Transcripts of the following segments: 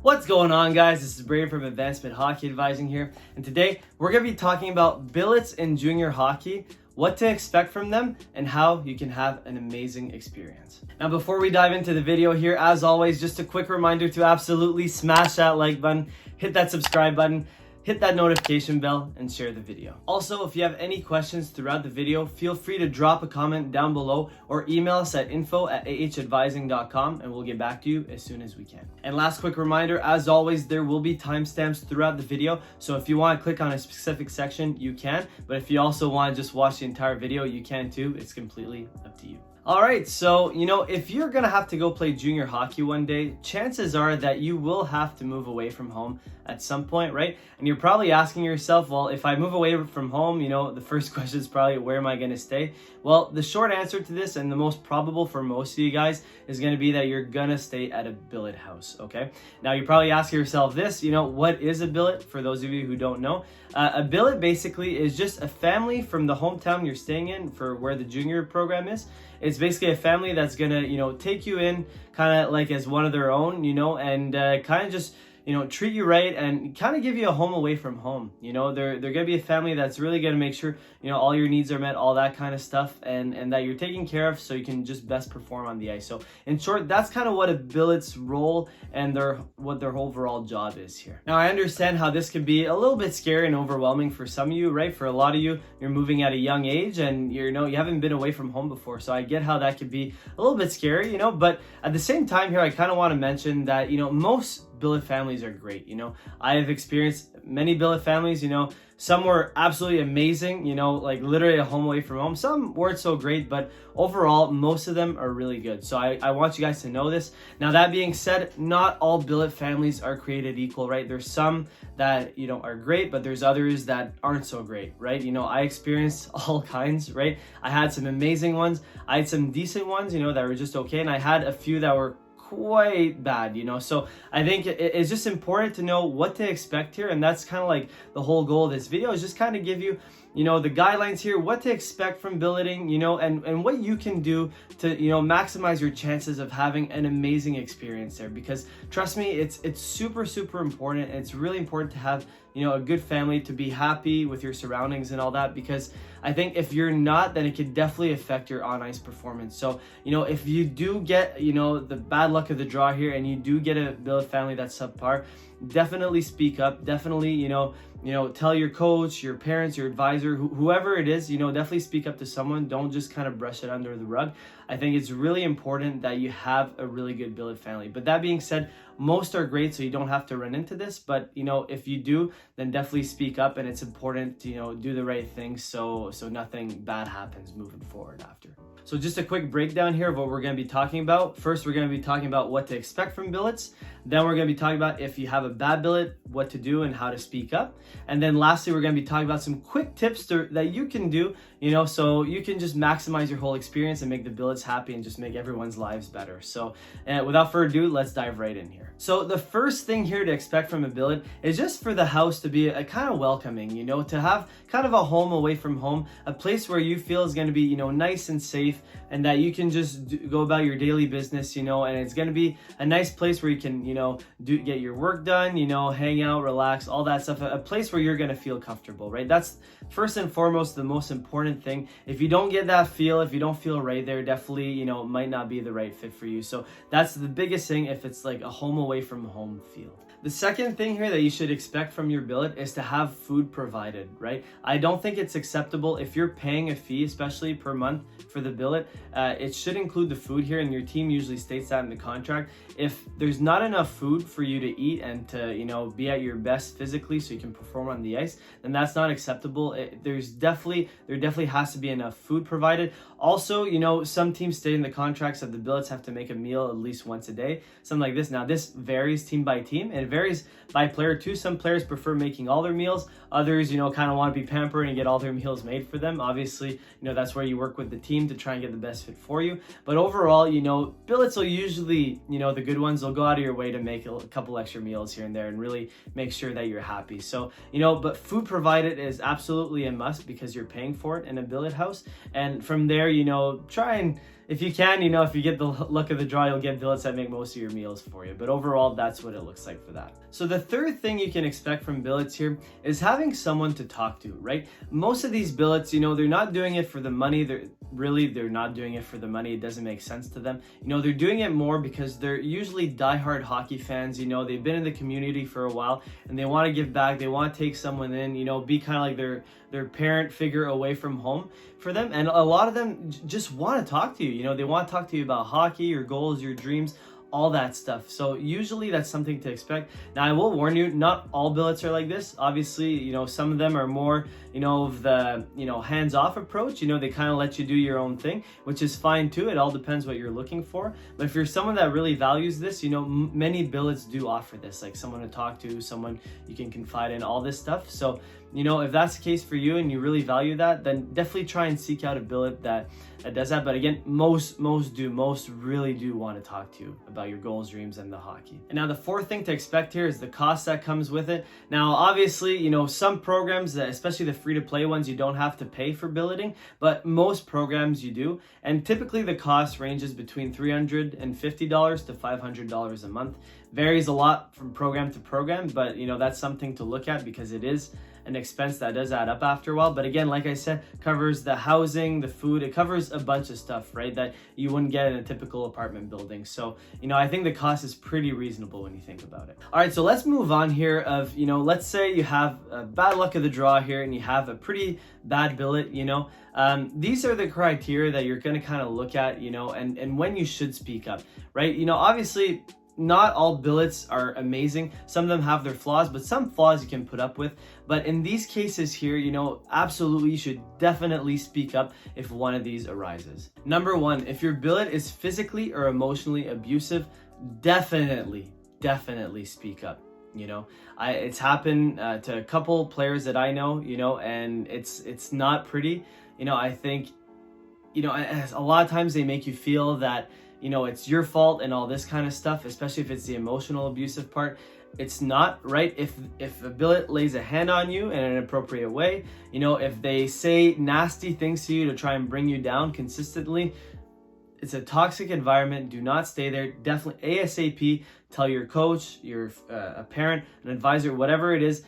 What's going on, guys? This is Brady from Advancement Hockey Advising here, and today we're going to be talking about billets in junior hockey, what to expect from them, and how you can have an amazing experience. Now, before we dive into the video here, as always, just a quick reminder to absolutely smash that like button, hit that subscribe button, hit that notification bell, and share the video. Also, if you have any questions throughout the video, feel free to drop a comment down below or email us at info@ahadvising.com and we'll get back to you as soon as we can. And last quick reminder, as always, there will be timestamps throughout the video, so if you want to click on a specific section, you can, but if you also want to just watch the entire video, you can too. It's completely up to you. All right, so, if you're gonna have to go play junior hockey one day, chances are that you will have to move away from home at some point, right? And you're probably asking yourself, well, if I move away from home, the first question is probably, where am I gonna stay? Well, the short answer to this, and the most probable for most of you guys, is gonna be that you're gonna stay at a billet house, okay? Now, you're probably asking yourself this, what is a billet? For those of you who don't know, a billet basically is just a family from the hometown you're staying in for where the junior program is. It's basically a family that's gonna, take you in kind of like as one of their own, and kind of just, treat you right and kind of give you a home away from home. They're gonna be a family that's really gonna make sure, all your needs are met, all that kind of stuff, and that you're taken care of so you can just best perform on the ice. So in short, that's kind of what a billet's role and what their overall job is here. Now, I understand how this can be a little bit scary and overwhelming for some of you, right? For a lot of you, you're moving at a young age and you haven't been away from home before. So I get how that could be a little bit scary, but at the same time here, I kind of want to mention that, most billet families are great. I have experienced many billet families. Some were absolutely amazing, like literally a home away from home. Some weren't so great, but overall, most of them are really good. So I want you guys to know this. Now, that being said, not all billet families are created equal, right? There's some that, are great, but there's others that aren't so great, right? I experienced all kinds, right? I had some amazing ones. I had some decent ones, that were just okay. And I had a few that were quite bad, so I think it's just important to know what to expect here, and that's kind of like the whole goal of this video, is just kind of give you the guidelines here, what to expect from billeting, and what you can do to maximize your chances of having an amazing experience there. Because trust me, it's super important, and it's really important to have a good family, to be happy with your surroundings and all that, because I think if you're not, then it could definitely affect your on-ice performance. So, if you do get, the bad luck of the draw here and you do get a billet family that's subpar, definitely speak up. Definitely, tell your coach, your parents, your advisor, whoever it is, definitely speak up to someone. Don't just kind of brush it under the rug. I think it's really important that you have a really good billet family. But that being said, most are great, so you don't have to run into this. But, if you do, then definitely speak up, and it's important to, do the right thing so nothing bad happens moving forward after. So just a quick breakdown here of what we're going to be talking about. First, we're going to be talking about what to expect from billets. Then we're going to be talking about if you have a bad billet, what to do and how to speak up. And then lastly, we're going to be talking about some quick tips that you can do, so you can just maximize your whole experience and make the billets happy and just make everyone's lives better. So without further ado, let's dive right in here. So the first thing here to expect from a billet is just for the house to be a kind of welcoming, to have kind of a home away from home, a place where you feel is going to be, nice and safe, and that you can just go about your daily business, and it's going to be a nice place where you can, get your work done, hang out, relax, all that stuff, a place where you're going to feel comfortable, right? That's first and foremost the most important thing. If you don't get that feel, if you don't feel right there, definitely, might not be the right fit for you. So that's the biggest thing if it's like a home away from home feel. The second thing here that you should expect from your billet is to have food provided, right? I don't think it's acceptable if you're paying a fee, especially per month for the billet. It should include the food here, and your team usually states that in the contract. If there's not enough food for you to eat and to, be at your best physically so you can perform on the ice, then that's not acceptable. There definitely has to be enough food provided. Also, some teams state in the contracts that the billets have to make a meal at least once a day, something like this. Now, this varies team by team, and it varies by player too. Some players prefer making all their meals. Others, kind of want to be pampered and get all their meals made for them. Obviously, that's where you work with the team to try and get the best fit for you. But overall, billets will usually, the good ones, will go out of your way to make a couple extra meals here and there and really make sure that you're happy. So, but food provided is absolutely a must because you're paying for it in a billet house. And from there, try and if you can, you know, if you get the luck of the draw, you'll get billets that make most of your meals for you. But overall, that's what it looks like for that. So the third thing you can expect from billets here is having someone to talk to, right? Most of these billets, you know, they're not doing it for the money. They're not doing it for the money. It doesn't make sense to them. You know, they're doing it more because they're usually diehard hockey fans. You know, they've been in the community for a while and they want to give back. They want to take someone in, you know, be kind of like their parent figure away from home for them. And a lot of them just want to talk to you. You know, they want to talk to you about hockey, your goals, your dreams, all that stuff. So usually that's something to expect. Now I will warn you, not all billets are like this. Obviously, you know, some of them are more, you know, of the, you know, hands-off approach. You know, they kind of let you do your own thing, which is fine too. It all depends what you're looking for. But if you're someone that really values this, you know, many billets do offer this, like someone to talk to, someone you can confide in, all this stuff. So, you know, if that's the case for you and you really value that, then definitely try and seek out a billet that does that. But again, most really do want to talk to you about your goals, dreams, and the hockey. And now the fourth thing to expect here is the cost that comes with it. Now, obviously, you know, some programs, especially the free-to-play ones, you don't have to pay for billeting, but most programs you do. And typically the cost ranges between $350 to $500 a month. Varies a lot from program to program, but you know, that's something to look at because it is an expense that does add up after a while. But again, like I said, covers the housing, the food, it covers a bunch of stuff, right, that you wouldn't get in a typical apartment building. So, you know, I think the cost is pretty reasonable when you think about it. All right, so let's move on here of, you know, let's say you have a bad luck of the draw here and you have a pretty bad billet, you know. These are the criteria that you're going to kind of look at, you know, and when you should speak up, right? You know, obviously, not all billets are amazing. Some of them have their flaws, but some flaws you can put up with. But in these cases here, you know, absolutely you should definitely speak up if one of these arises. Number one, if your billet is physically or emotionally abusive, definitely speak up. You know, it's happened to a couple players that I know, you know, and it's not pretty. You know, I think, you know, a lot of times they make you feel that, you know, it's your fault and all this kind of stuff, especially if it's the emotional abusive part. It's not, right? If a billet lays a hand on you in an appropriate way, you know, if they say nasty things to you to try and bring you down consistently, it's a toxic environment. Do not stay there. Definitely ASAP tell your coach, a parent, an advisor, whatever it is,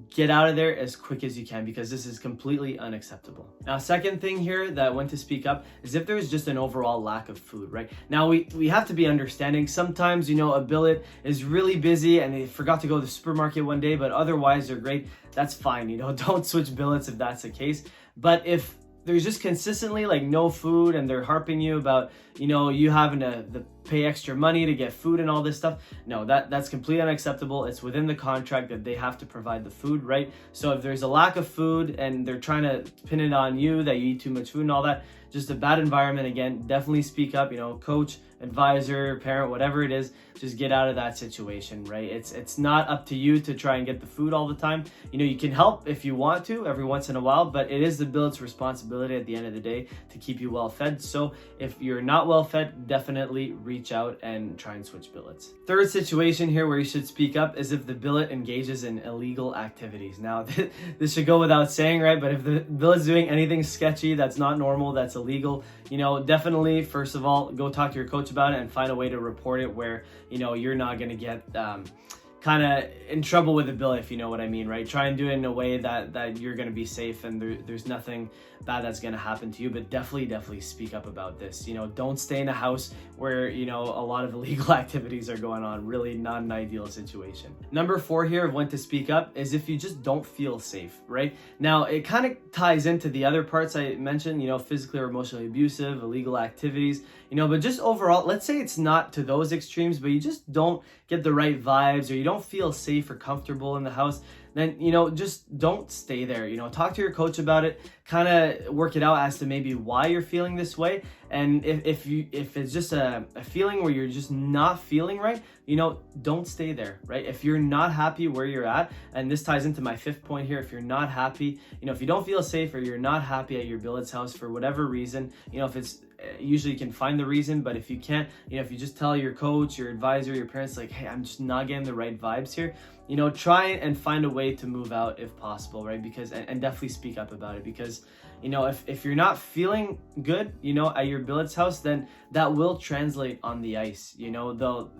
get out of there as quick as you can because this is completely unacceptable. Now, second thing here that when to speak up is if there's just an overall lack of food, right? Now, we have to be understanding. Sometimes, you know, a billet is really busy and they forgot to go to the supermarket one day, but otherwise they're great. That's fine. You know, don't switch billets if that's the case. But if there's just consistently like no food and they're harping you about, you know, you having to pay extra money to get food and all this stuff, no, that's completely unacceptable. It's within the contract that they have to provide the food, right? So if there's a lack of food and they're trying to pin it on you that you eat too much food and all that, just a bad environment, again, definitely speak up, you know, coach, advisor, parent, whatever it is, just get out of that situation, right? It's not up to you to try and get the food all the time. You know, you can help if you want to every once in a while, but it is the billet's responsibility at the end of the day to keep you well fed. So if you're not well fed, definitely reach out and try and switch billets. Third situation here where you should speak up is if the billet engages in illegal activities. Now, this should go without saying, right? But if the billet's doing anything sketchy, that's not normal, that's illegal, you know, definitely, first of all, go talk to your coach about it and find a way to report it where, you know, you're not going to get kind of in trouble with the billet, if you know what I mean, right? Try and do it in a way that you're going to be safe and there's nothing bad that's going to happen to you, but definitely speak up about this. You know, don't stay in a house where, you know, a lot of illegal activities are going on. Really not an ideal situation. Number 4 here of when to speak up is if you just don't feel safe, right? Now, it kind of ties into the other parts I mentioned, you know, physically or emotionally abusive, illegal activities, you know, but just overall, let's say it's not to those extremes, but you just don't get the right vibes or you don't feel safe or comfortable in the house, then, you know, just don't stay there. You know, talk to your coach about it, kind of work it out as to maybe why you're feeling this way. And if it's just a feeling where you're just not feeling right, you know, don't stay there, right? If you're not happy where you're at, and this ties into my 5th point here, if you're not happy, you know, if you don't feel safe or you're not happy at your billet's house for whatever reason, you know, if it's usually you can find the reason, but if you can't, you know, if you just tell your coach, your advisor, your parents, like, hey, I'm just not getting the right vibes here, you know, try and find a way to move out if possible, right? Because, and definitely speak up about it because, you know, if you're not feeling good, you know, at your Billets house, then that will translate on the ice. You know,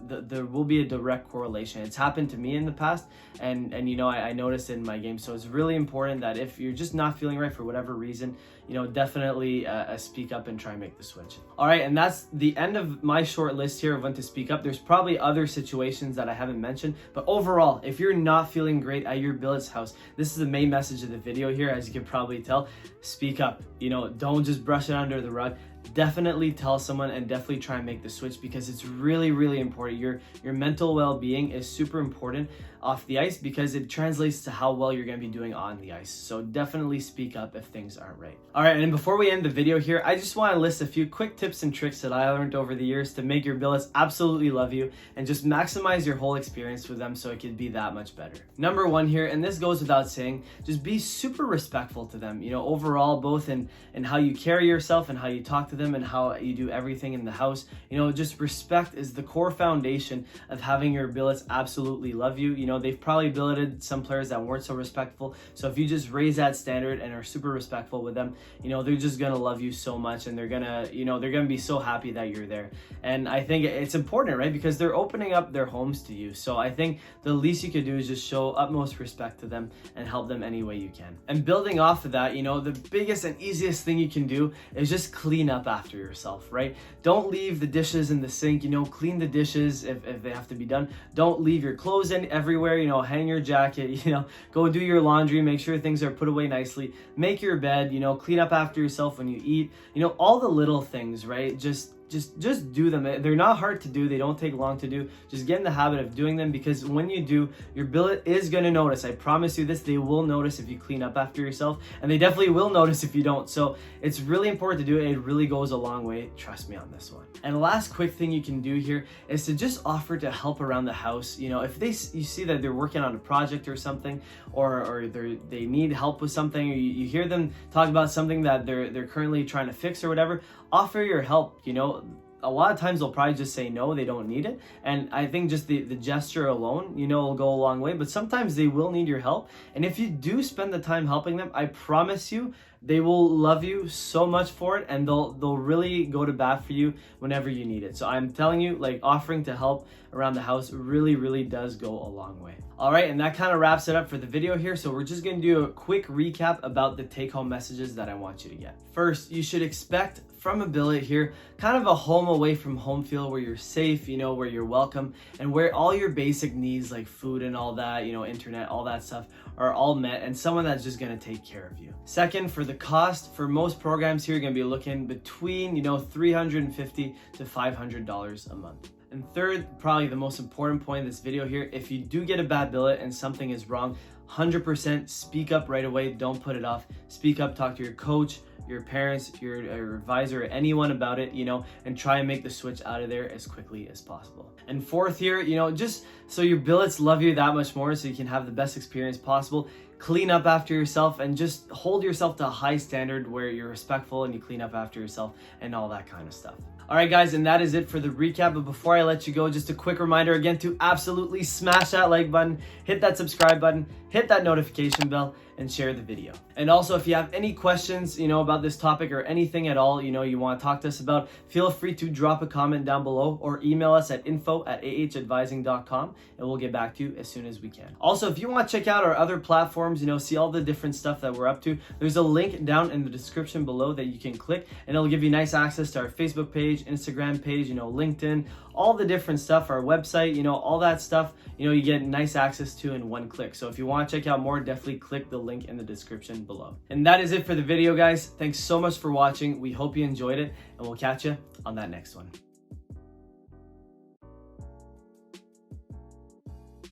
there will be a direct correlation. It's happened to me in the past, and you know, I noticed it in my game. So it's really important that if you're just not feeling right for whatever reason, you know, definitely speak up and try and make the switch. All right, and that's the end of my short list here of when to speak up. There's probably other situations that I haven't mentioned, but overall, if you're not feeling great at your Billets house, this is the main message of the video here, as you can probably tell. Speak up. You know, don't just brush it under the rug. Definitely tell someone and definitely try and make the switch, because it's really, really important. Your mental well-being is super important off the ice, because it translates to how well you're going to be doing on the ice. So definitely speak up if things aren't right. All right, and before we end the video here, I just want to list a few quick tips and tricks that I learned over the years to make your Billets absolutely love you and just maximize your whole experience with them so it could be that much better. Number one here, and this goes without saying, just be super respectful to them. You know, overall, both in how you carry yourself and how you talk to them and how you do everything in the house. You know, just respect is the core foundation of having your Billets absolutely love you. You know, they've probably billeted some players that weren't so respectful. So if you just raise that standard and are super respectful with them, you know, they're just gonna love you so much, and they're gonna be so happy that you're there. And I think it's important, right? Because they're opening up their homes to you. So I think the least you could do is just show utmost respect to them and help them any way you can. And building off of that, you know, the biggest and easiest thing you can do is just clean up after yourself, right? Don't leave the dishes in the sink. You know, clean the dishes if they have to be done. Don't leave your clothes in everywhere. You know, hang your jacket, you know, go do your laundry, make sure things are put away nicely, make your bed, you know, clean up after yourself when you eat, you know, all the little things, right? Just do them. They're not hard to do. They don't take long to do. Just get in the habit of doing them, because when you do, your billet is going to notice. I promise you this. They will notice if you clean up after yourself, and they definitely will notice if you don't. So it's really important to do it. It really goes a long way. Trust me on this one. And the last quick thing you can do here is to just offer to help around the house. You know, if you see that they're working on a project or something, or they need help with something, or you hear them talk about something that they're currently trying to fix or whatever, offer your help. You know, a lot of times they'll probably just say no, they don't need it. And I think just the gesture alone, you know, will go a long way. But sometimes they will need your help. And if you do spend the time helping them, I promise you, they will love you so much for it, and they'll really go to bat for you whenever you need it. So I'm telling you, like, offering to help around the house really, really does go a long way. All right, and that kind of wraps it up for the video here. So we're just going to do a quick recap about the take-home messages that I want you to get. First, you should expect from a billet here kind of a home away from home feel, where you're safe, you know, where you're welcome, and where all your basic needs like food and all that, you know, internet, all that stuff are all met, and someone that's just going to take care of you. Second, for the cost, for most programs here, you're going to be looking between, you know, $350 to $500 a month. And third, probably the most important point in this video here, if you do get a bad billet and something is wrong, 100% speak up right away. Don't put it off. Speak up, talk to your coach, your parents, your advisor, anyone about it, you know, and try and make the switch out of there as quickly as possible. And fourth here, you know, just so your billets love you that much more, so you can have the best experience possible, clean up after yourself and just hold yourself to a high standard where you're respectful and you clean up after yourself and all that kind of stuff. All right, guys, and that is it for the recap. But before I let you go, just a quick reminder again to absolutely smash that like button, hit that subscribe button, hit that notification bell, and share the video. And also, if you have any questions, you know, about this topic or anything at all, you know, you want to talk to us about, feel free to drop a comment down below or email us at info@ahadvising.com, and we'll get back to you as soon as we can. Also, if you want to check out our other platforms, you know, see all the different stuff that we're up to, there's a link down in the description below that you can click, and it'll give you nice access to our Facebook page, Instagram page, you know, LinkedIn, all the different stuff, our website, you know, all that stuff, you know, you get nice access to in one click. So if you want to check out more, definitely click the link in the description below. And that is it for the video, guys. Thanks so much for watching. We hope you enjoyed it, and we'll catch you on that next one.